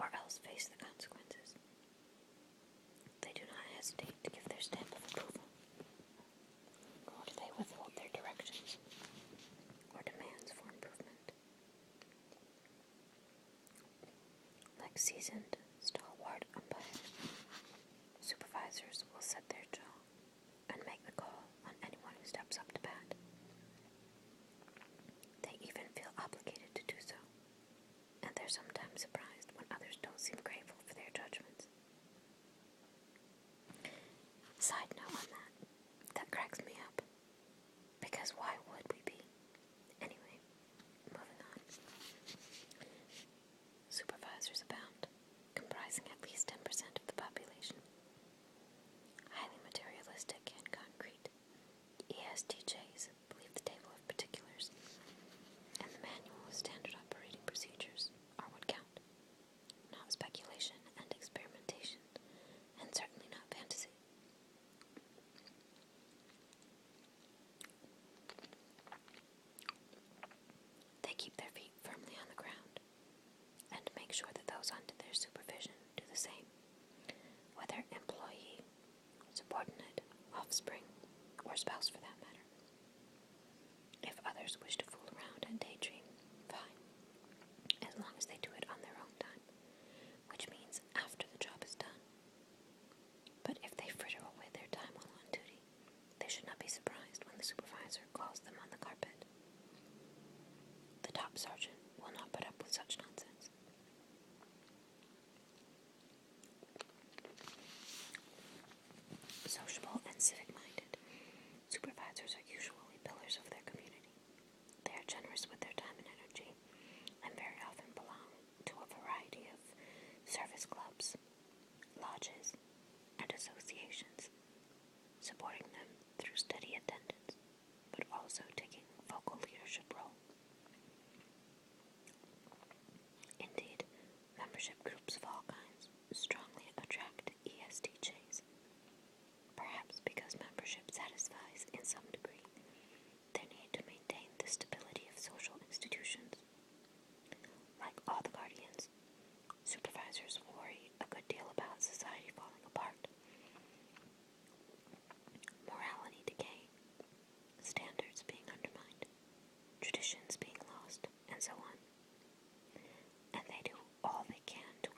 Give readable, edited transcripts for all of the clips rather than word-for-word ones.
or else face the consequences. They do not hesitate to give their stamp of approval, nor do they withhold their directions or demands for improvement. Like seasoned, stalwart umpires, supervisors will set their jaw and make the call on anyone who steps up to bat. They even feel obligated to do so, and they're sometimes surprised when others don't seem grateful for their judgments. Side note on that cracks me up, because why would we be? Anyway, moving on. Supervisors abound, comprising at least 10% of the population. Highly materialistic and concrete, ESTJs believe the table of particulars and the manual of standard operating procedures are what count, not speculation and experimentation, and certainly not fantasy. They keep their feet firmly on the ground and make sure that those under their supervision do the same, whether employee, subordinate, offspring, or spouse for that matter. If others wish to fool around and daydream, fine, as long as they do it on their own time, which means after the job is done. But if they fritter away their time while on duty, they should not be surprised when the supervisor calls them on the carpet. The top sergeant will not put up with such nonsense. Sociable and civic-minded, supervisors are usually pillars of their community. They are generous with their time and energy, and very often belong to a variety of service clubs, lodges, and associations, supporting them through steady attendance, but also taking a vocal leadership role. Indeed, membership groups of all kinds strongly attract ESTJs, perhaps because membership satisfies, in some degree, their need to maintain the stability of social institutions. Like all the guardians, supervisors worry a good deal about society falling apart, morality decaying, standards being undermined, traditions being lost, and so on. And they do all they can to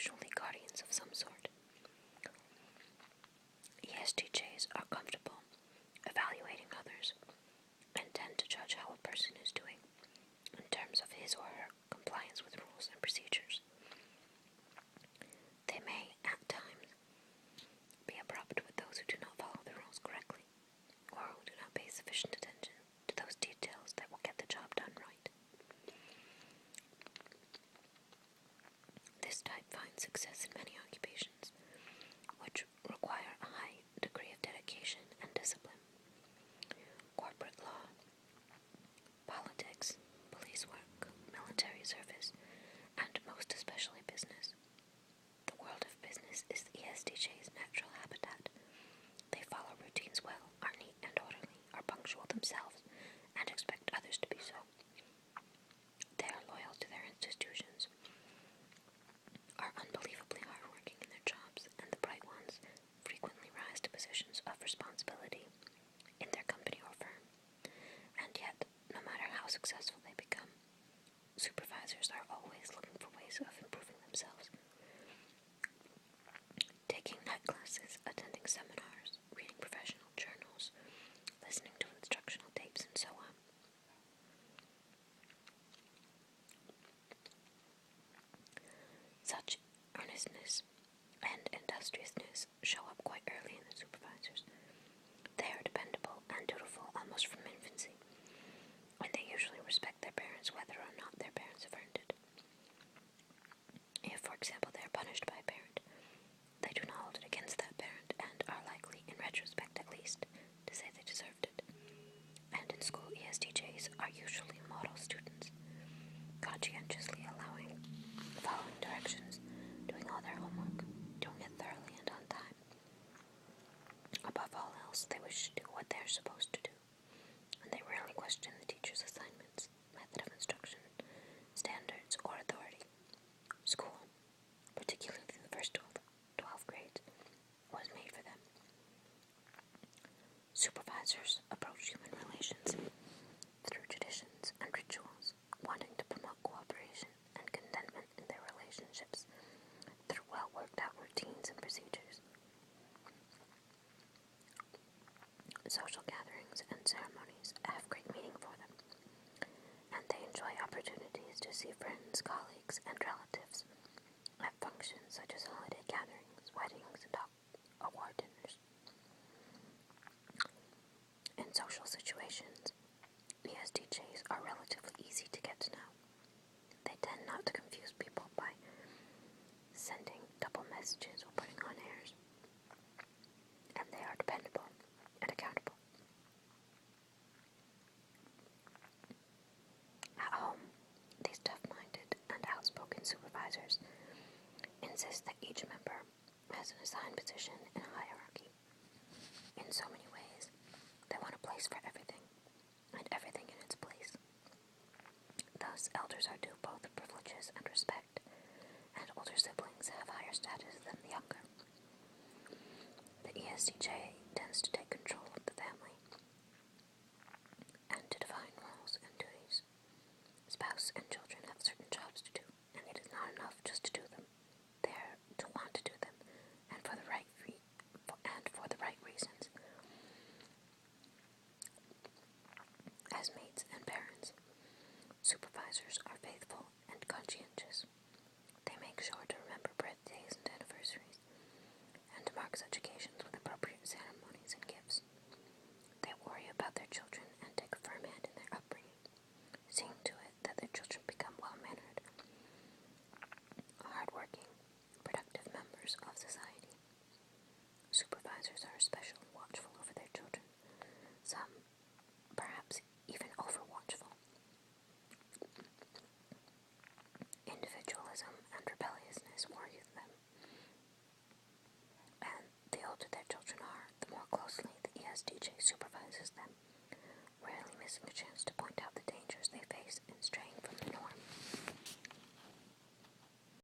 usually guardians of some sort. ESTJs are comfortable evaluating others and tend to judge how a person is doing in terms of his or her compliance with rules and procedures. They may, at times, be abrupt with those who do not follow the rules correctly, or who do not pay sufficient attention to those details that will get the job done right. This type finds success in many occupations, which require a high degree of dedication and discipline. Corporate law, politics, police work, military service, and most especially business. The world of business is the ESTJ's natural habitat. They follow routines well, are neat and orderly, are punctual themselves, and expect others to be so. They are loyal to their institutions, are unbelievably hardworking in their jobs, and the bright ones frequently rise to positions of responsibility in their company or firm. And yet, no matter how successful they become, supervisors are always looking for ways of improving themselves. Taking night classes, attending seminars, reading professional journals, listening to instructional tapes, and so on. Such earnestness and industriousness show up quite early in the supervisors. They are dependable and dutiful almost from infancy, and they usually respect their parents whether or not their parents have earned it. If, for example, they are punished by a parent, they do not hold it against that parent and are likely, in retrospect at least, to say they deserved it. And in school, ESTJs are usually model students, conscientiously following directions, doing all their homework, doing it thoroughly and on time. Above all else, they wish to do what they are supposed to do, and they rarely question the teacher's assignments, method of instruction, standards, or authority. School, particularly the first 12 grades, was made for them. Supervisors approach human relations through traditions and rituals, wanting to promote cooperation and contentment in their relationships through well-worked-out routines and procedures. Social gatherings and ceremonies have great meaning for them, and they enjoy opportunities to see friends, colleagues, and relatives at functions such as holiday gatherings, weddings, and award dinners. In social situations, ESTJs are relatively easy to get to know. They tend not to confuse people by sending double messages or putting on airs, and they are dependable and accountable. At home, these tough-minded and outspoken supervisors insist that each member has an assigned position in a hierarchy. In so many ways, they want a place for everything, and everything in its place. Thus, elders are due both privileges and respect, and older siblings have higher status than the younger. The ESTJ tends to take control of the family and to define roles and duties. Spouse and children have certain jobs to do, and it is not enough just to do them. They are to want to do them, and for the right reasons. As mates and parents, supervisors are faithful and conscientious. They make sure to remember birthdays and anniversaries, and to mark such occasions with appropriate ceremonies and gifts. They worry about their children and take a firm hand in their upbringing, seeing to it that their children become well-mannered, hard-working, productive members of society. Supervisors are especially watchful over their children, some perhaps even over-watchful. Individualism and rebelliousness worry them, and the older their children are, the more closely the ESTJ supervises them, rarely missing a chance to